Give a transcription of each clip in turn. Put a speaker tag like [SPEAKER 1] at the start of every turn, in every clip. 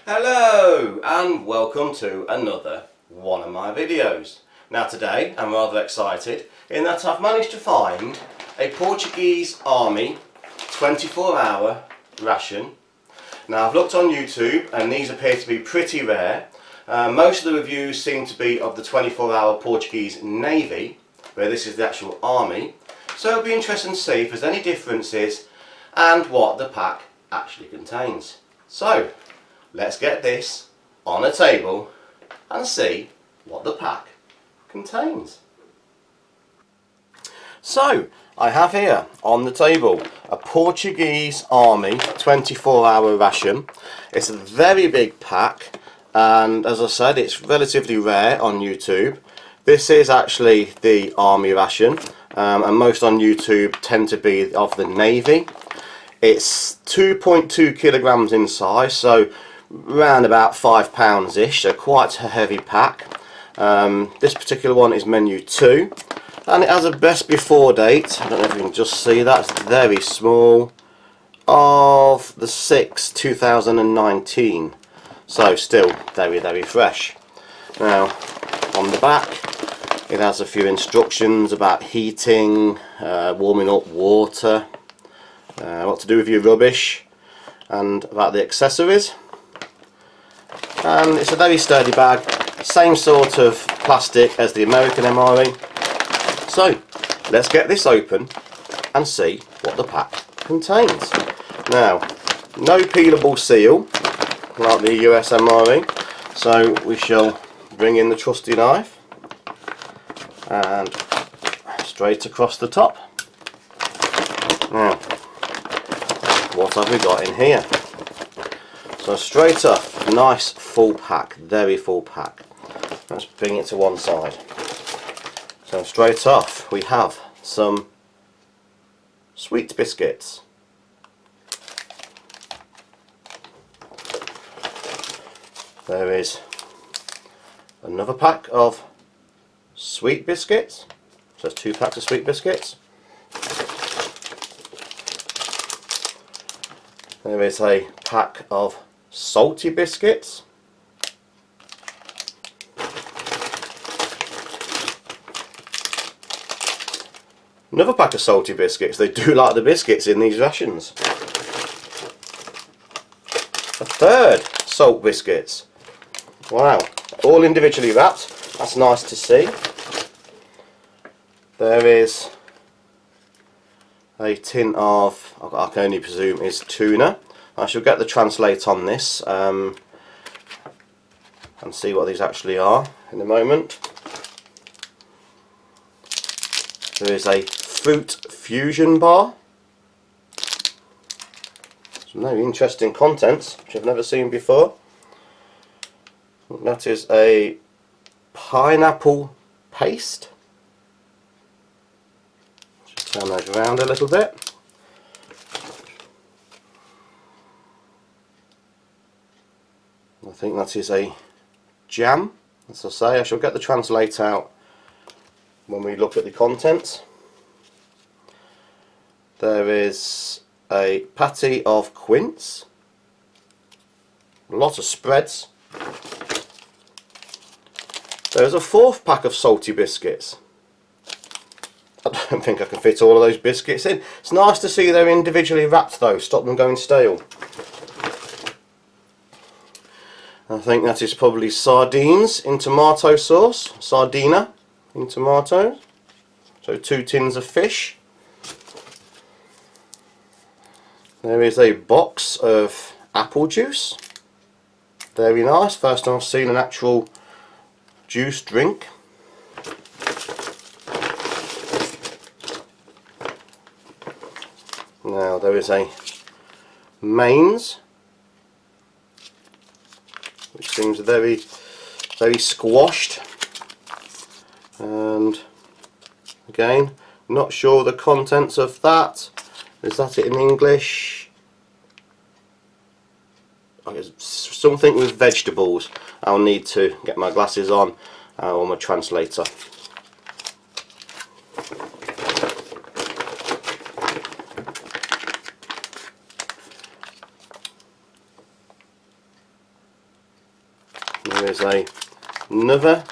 [SPEAKER 1] Hello and welcome to another one of my videos. Now today I'm rather excited in that I've managed to find a Portuguese army 24-hour ration. Now I've looked on YouTube and these appear to be pretty rare. Most of the reviews seem to be of the 24-hour Portuguese Navy, where this is the actual army. So it'll be interesting to see if there's any differences and what the pack actually contains. So let's get this on a table and see what the pack contains. So I have here on the table a Portuguese Army 24-hour ration. It's a very big pack, and as I said, it's relatively rare on YouTube. This is actually the Army ration, and most on YouTube tend to be of the Navy. It's 2.2 kilograms in size, so around about £5-ish, so quite a heavy pack. This particular one is menu 2, and it has a best before date, I don't know if you can just see that, it's very small, of the 6th, 2019, so still very fresh. Now on the back it has a few instructions about heating, warming up water, what to do with your rubbish, and about the accessories. And it's a very sturdy bag, same sort of plastic as the American MRE. So let's get this open and see what the pack contains. Now, no peelable seal like the US MRE, so we shall bring in the trusty knife and straight across the top. Now, what have we got in here? So straight up, nice full pack, very full pack. Let's bring it to one side. So straight off we have some sweet biscuits. There is another pack of sweet biscuits. So there's 2 packs of sweet biscuits. There is a pack of salty biscuits. Another pack of salty biscuits. They do like the biscuits in these rations. A third salt biscuits. Wow, all individually wrapped. That's nice to see. There is a tin of, I can only presume is tuna. I shall get the translate on this and see what these actually are in a moment. There is a fruit fusion bar. Some very interesting contents which I've never seen before. That is a pineapple paste. Just turn those around a little bit. I think that is a jam. As I say, I shall get the translate out when we look at the contents. There is a patty of quince, a lot of spreads. There is a 4th pack of salty biscuits. I don't think I can fit all of those biscuits in. It's nice to see they're individually wrapped though, stop them going stale. I think that is probably sardines in tomato sauce, sardina in tomatoes. So 2 tins of fish. There is a box of apple juice. Very nice, first time I've seen an actual juice drink. Now there is a mains, which seems very squashed, and again not sure the contents of that. Is that it in English? Something with vegetables. I'll need to get my glasses on or my translator. There is another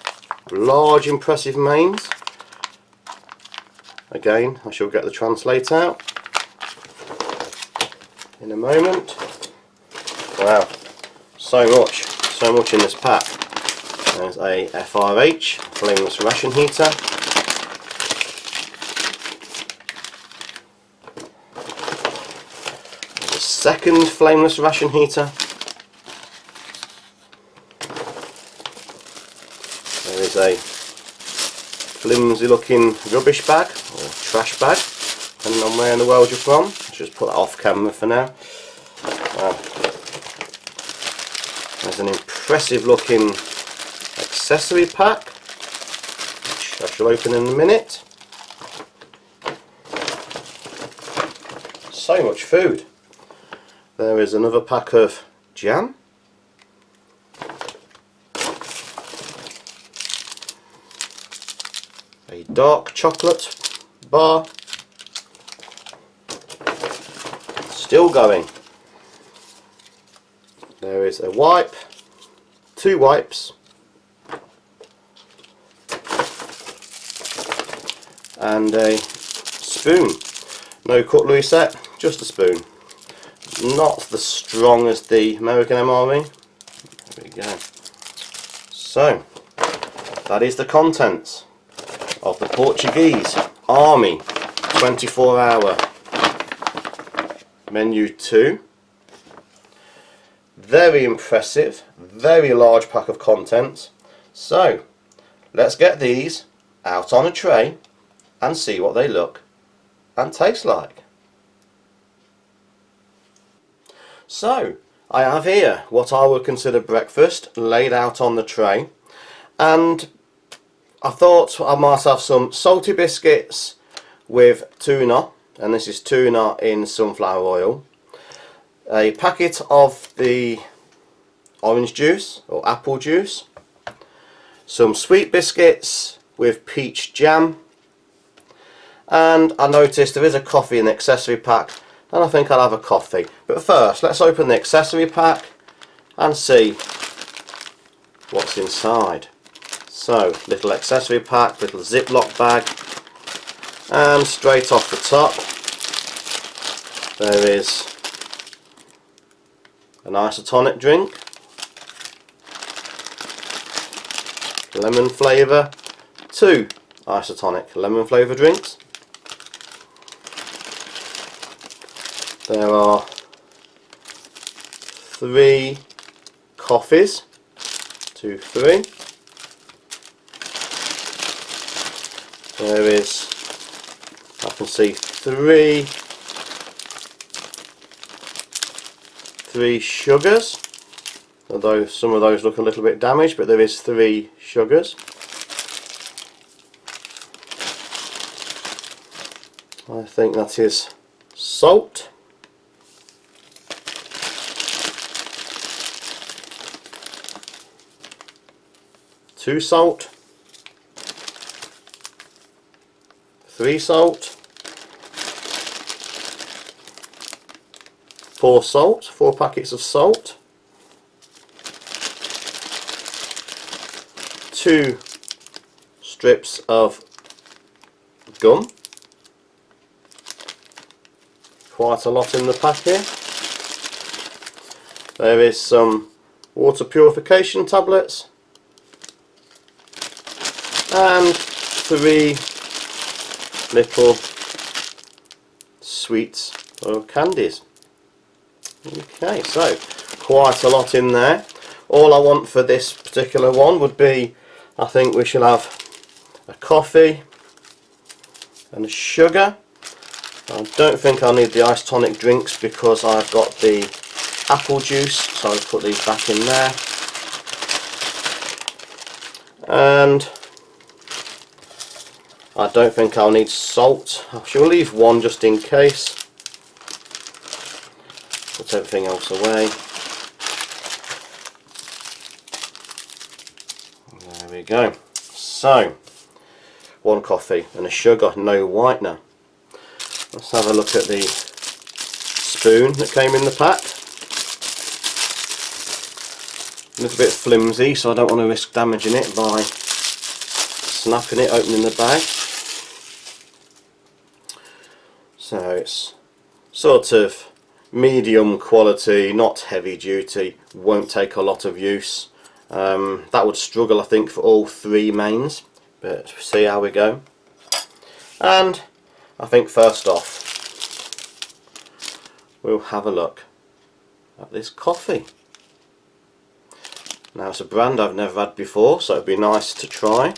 [SPEAKER 1] large impressive mains. Again, I shall get the translate out in a moment. Wow, so much in this pack. There's a FRH, flameless ration heater. There's a second flameless ration heater. There is a flimsy looking rubbish bag or trash bag, depending on where in the world you're from. Let's just put that off camera for now. Wow. There's an impressive looking accessory pack, which I shall open in a minute. So much food. There is another pack of jam. A dark chocolate bar. Still going. There is a wipe, 2 wipes, and a spoon. No cutlery set, just a spoon. Not the strong as the American MRE. There we go. So, that is the contents of the Portuguese Army 24-hour menu 2. Very impressive, very large pack of contents. So let's get these out on a tray and see what they look and taste like. So I have here what I would consider breakfast laid out on the tray, and I thought I might have some salty biscuits with tuna, and this is tuna in sunflower oil, a packet of the orange juice or apple juice, some sweet biscuits with peach jam, and I noticed there is a coffee in the accessory pack, and I think I'll have a coffee. But first, let's open the accessory pack and see what's inside. So, little accessory pack, little Ziploc bag, and straight off the top there is an isotonic drink, lemon flavour, 2 isotonic lemon flavour drinks. There are 3 coffees, 2, 3. There is, I can see 3 sugars, although some of those look a little bit damaged, but there is 3 sugars. I think that is salt. Two salt, 3 salt, 4 salt, 4 packets of salt, 2 strips of gum, quite a lot in the pack here. There is some water purification tablets, and 3 little sweets or candies. Okay, so quite a lot in there. All I want for this particular one would be, I think we shall have a coffee and a sugar. I don't think I'll need the isotonic drinks because I've got the apple juice, so I'll put these back in there. And I don't think I'll need salt. I shall leave 1 just in case. Put everything else away. There we go. So, 1 coffee and a sugar, no whitener. Let's have a look at the spoon that came in the pack. A little bit flimsy, so I don't want to risk damaging it by snapping it, opening the bag. So it's sort of medium quality, not heavy duty, won't take a lot of use. That would struggle, I think, for all three mains, but see how we go. And I think first off we'll have a look at this coffee. Now it's a brand I've never had before, so it'd be nice to try.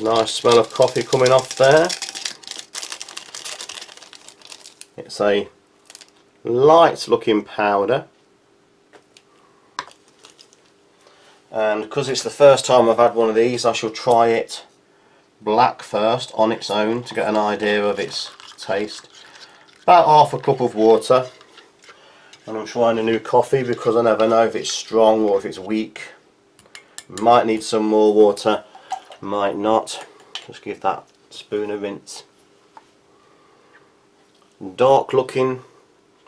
[SPEAKER 1] Nice smell of coffee coming off there. It's a light looking powder, and because it's the first time I've had one of these, I shall try it black first on its own to get an idea of its taste. About half a cup of water, and I'm trying a new coffee because I never know if it's strong or if it's weak. Might need some more water, might not. Just give that spoon a rinse. Dark looking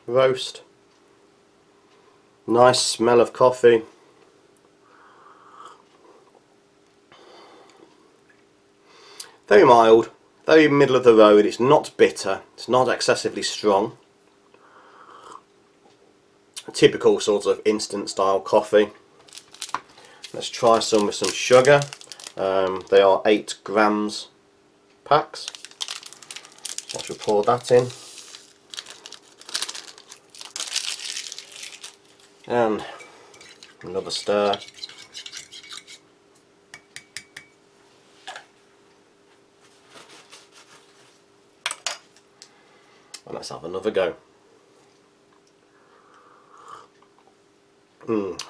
[SPEAKER 1] roast, nice smell of coffee. Very mild, very middle of the road. It's not bitter, it's not excessively strong. A typical sort of instant style coffee. Let's try some with some sugar. They are 8 grams packs. I shall pour that in. And another stir. And let's have another go.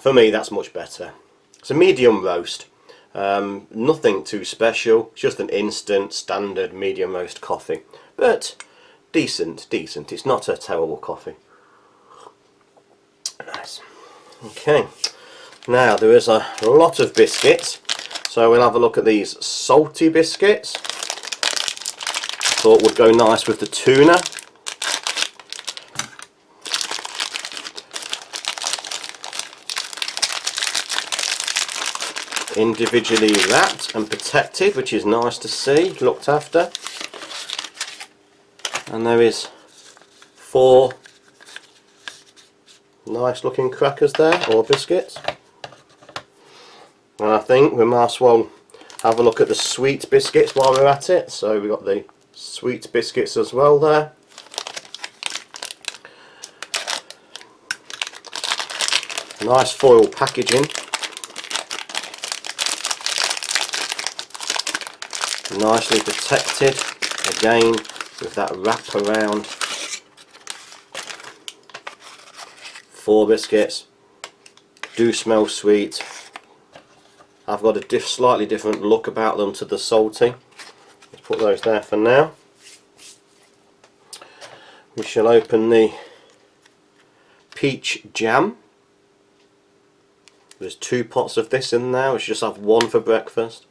[SPEAKER 1] For me, that's much better. It's a medium roast. Nothing too special, it's just an instant standard medium roast coffee, but decent. It's not a terrible coffee. Nice. Okay, now there is a lot of biscuits, so we'll have a look at these salty biscuits. Thought would go nice with the tuna. Individually wrapped and protected, which is nice to see, looked after. And there is 4 nice looking crackers there, or biscuits. And I think we might as well have a look at the sweet biscuits while we're at it. So we've got the sweet biscuits as well there. Nice foil packaging. Nicely protected again with that wrap around. 4 biscuits, do smell sweet. I've got a slightly different look about them to the salty. Let's put those there for now. We shall open the peach jam. There's 2 pots of this in there. We should just have 1 for breakfast.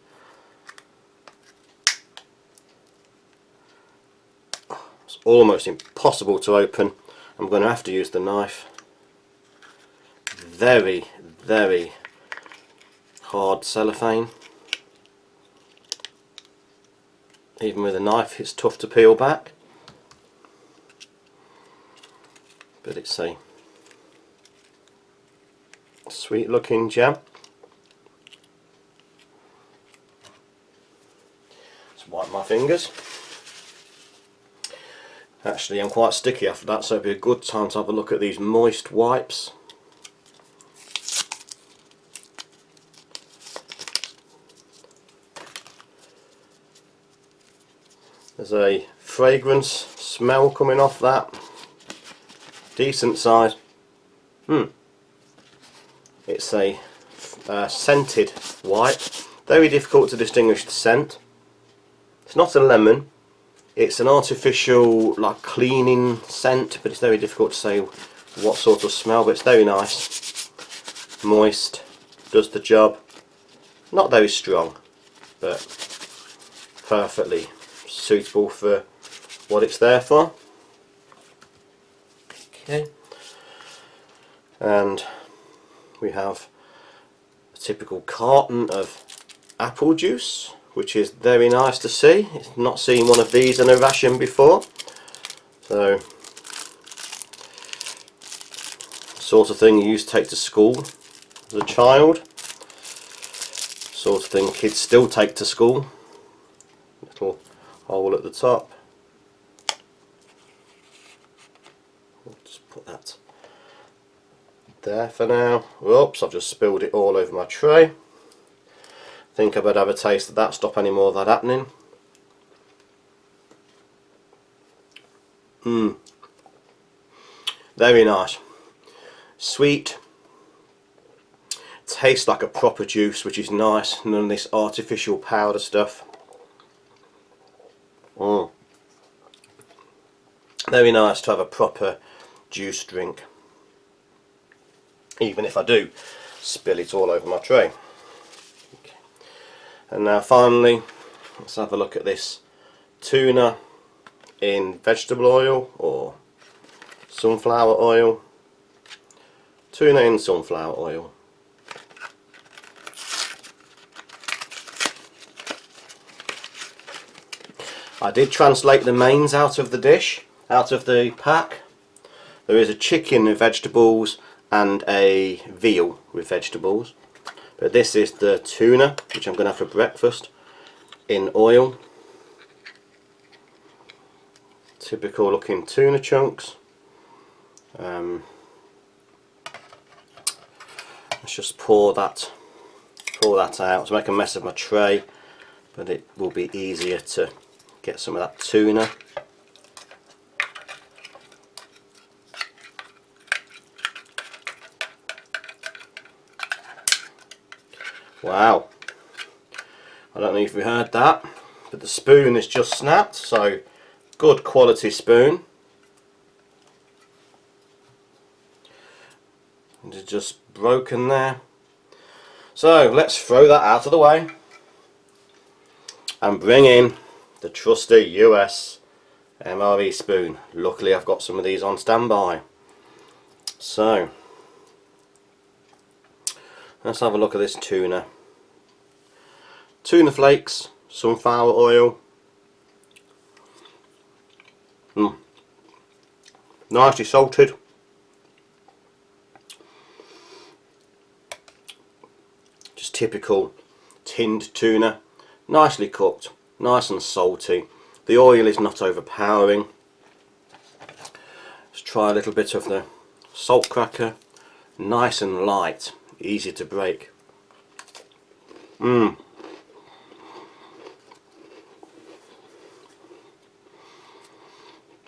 [SPEAKER 1] It's almost impossible to open. I'm going to have to use the knife. Very, very hard cellophane. Even with a knife it's tough to peel back. But it's a sweet looking jam. Just wipe my fingers. Actually, I'm quite sticky after that, so it'd be a good time to have a look at these moist wipes. There's a fragrance smell coming off that. Decent size. It's a scented wipe. Very difficult to distinguish the scent. It's not a lemon. It's an artificial, like, cleaning scent, but it's very difficult to say what sort of smell. But it's very nice, moist, does the job. Not very strong, but perfectly suitable for what it's there for. Okay. And we have a typical carton of apple juice, which is very nice to see. I've not seen one of these in a ration before. So, sort of thing you used to take to school as a child. Sort of thing kids still take to school. Little hole at the top. I'll just put that there for now. Oops, I've just spilled it all over my tray. Think I better have a taste of that, stop any more of that happening. Very nice. Sweet. Tastes like a proper juice, which is nice. None of this artificial powder stuff. Very nice to have a proper juice drink. Even if I do spill it all over my tray. Okay. And now finally, let's have a look at this tuna in vegetable oil or sunflower oil. Tuna in sunflower oil. I did translate the mains out of the dish, out of the pack. There is a chicken with vegetables and a veal with vegetables. But this is the tuna, which I'm going to have for breakfast, in oil. Typical looking tuna chunks. Let's just pour that out to make a mess of my tray, but it will be easier to get some of that tuna. Wow, I don't know if you heard that, but the spoon has just snapped, so good quality spoon. And it's just broken there. So let's throw that out of the way and bring in the trusty US MRE spoon. Luckily I've got some of these on standby. So let's have a look at this tuna. Tuna flakes, sunflower oil. Nicely salted. Just typical tinned tuna. Nicely cooked, nice and salty. The oil is not overpowering. Let's try a little bit of the salt cracker. Nice and light, easy to break.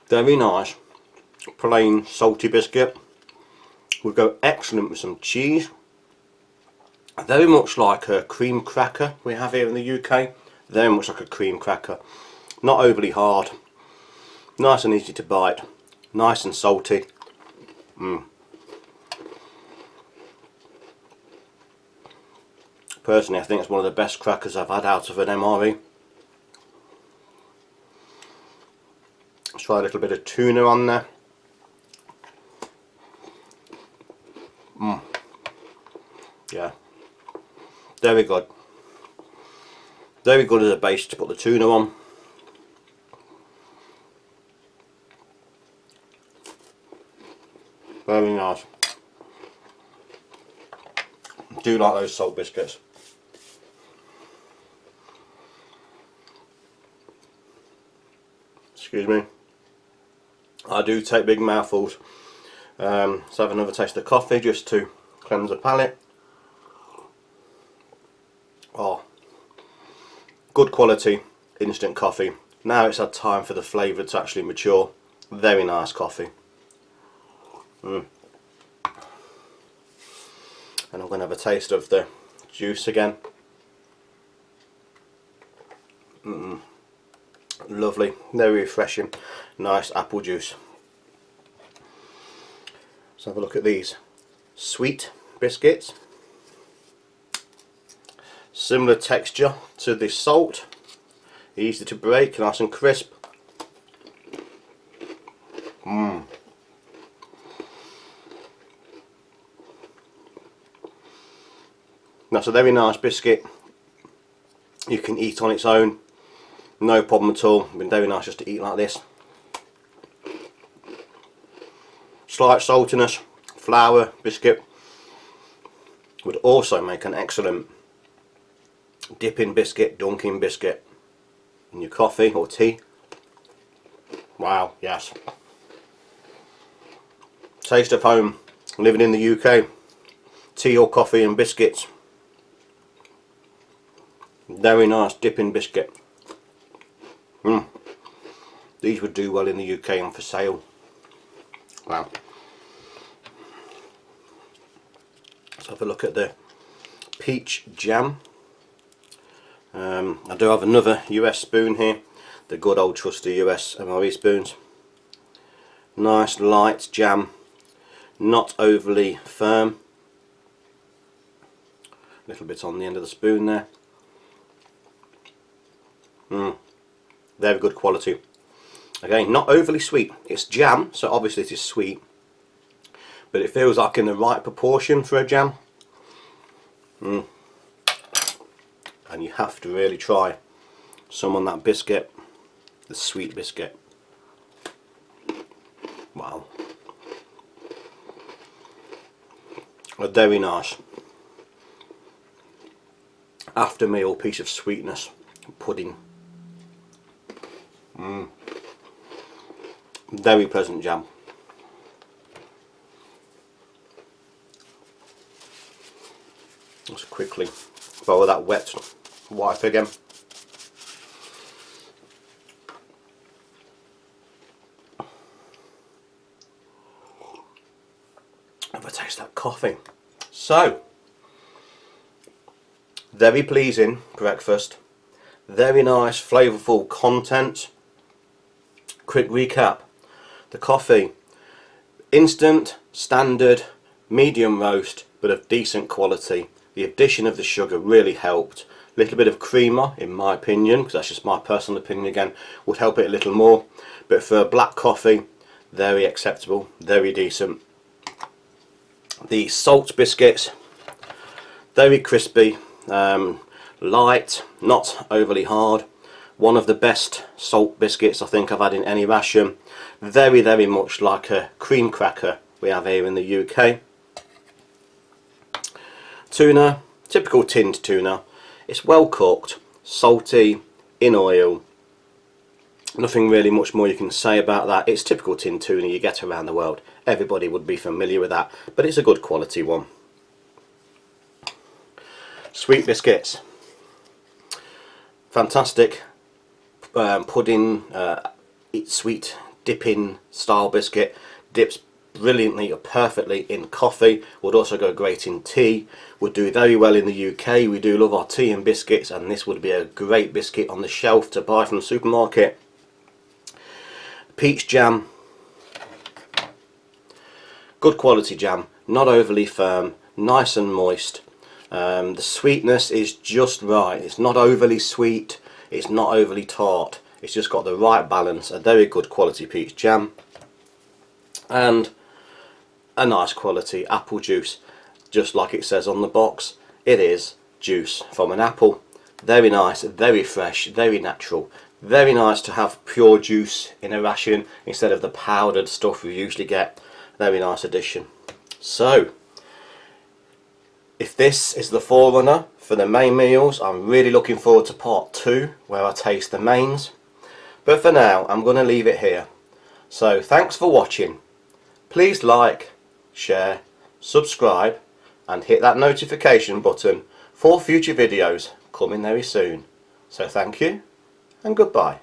[SPEAKER 1] Very nice, plain salty biscuit. Would go excellent with some cheese. Very much like a cream cracker we have here in the UK. Very much like a cream cracker. Not overly hard. Nice and easy to bite. Nice and salty. Personally, I think it's one of the best crackers I've had out of an MRE. Let's try a little bit of tuna on there. Yeah, very good. Very good as a base to put the tuna on. Very nice. Do like those salt biscuits. Excuse me. I do take big mouthfuls. Let's have another taste of coffee just to cleanse the palate. Oh, good quality instant coffee. Now it's had time for the flavour to actually mature. Very nice coffee. And I'm going to have a taste of the juice again. Lovely, very refreshing, nice apple juice. Let's have a look at these sweet biscuits. Similar texture to the salt, easy to break, nice and crisp. a very nice biscuit. You can eat on its own, no problem at all. It's been very nice just to eat like this. Slight saltiness, flour biscuit would also make an excellent dipping biscuit, dunking biscuit in your coffee or tea. Wow, yes. Taste of home, living in the UK. Tea or coffee and biscuits. Very nice dipping biscuit. These would do well in the UK and for sale. Wow. Let's have a look at the peach jam. I do have another US spoon here, the good old trusty US MRE spoons. Nice light jam, not overly firm. A little bit on the end of the spoon there. Very good quality. Again, not overly sweet. It's jam, so obviously it is sweet, but it feels like in the right proportion for a jam. And you have to really try some on that biscuit, the sweet biscuit. Wow. A very nice after meal piece of sweetness, pudding. Very pleasant jam. Let's quickly borrow that wet wipe again. Have a taste of that coffee. So, very pleasing breakfast, very nice flavourful content. Quick recap: the coffee, instant, standard, medium roast, but of decent quality. The addition of the sugar really helped. A little bit of creamer, in my opinion, because that's just my personal opinion again, would help it a little more. But for black coffee, very acceptable, very decent. The salt biscuits, very crispy, light, not overly hard. One of the best salt biscuits I think I've had in any ration. Very, very much like a cream cracker we have here in the UK. Tuna, typical tinned tuna. It's well cooked, salty, in oil. Nothing really much more you can say about that. It's typical tinned tuna you get around the world. Everybody would be familiar with that, but it's a good quality one. Sweet biscuits. Fantastic pudding, sweet dipping style biscuit. Dips brilliantly or perfectly in coffee, would also go great in tea, would do very well in the UK. We do love our tea and biscuits, and this would be a great biscuit on the shelf to buy from the supermarket. Peach jam, good quality jam, not overly firm, nice and moist. The sweetness is just right. It's not overly sweet, it's not overly tart, it's just got the right balance. A very good quality peach jam, and a nice quality apple juice, just like it says on the box. It is juice from an apple. Very nice, very fresh, very natural. Very nice to have pure juice in a ration instead of the powdered stuff we usually get. Very nice addition. So, if this is the forerunner for the main meals, I'm really looking forward to part 2 where I taste the mains. But for now, I'm going to leave it here. So thanks for watching. Please like, share, subscribe and hit that notification button for future videos coming very soon. So thank you and goodbye.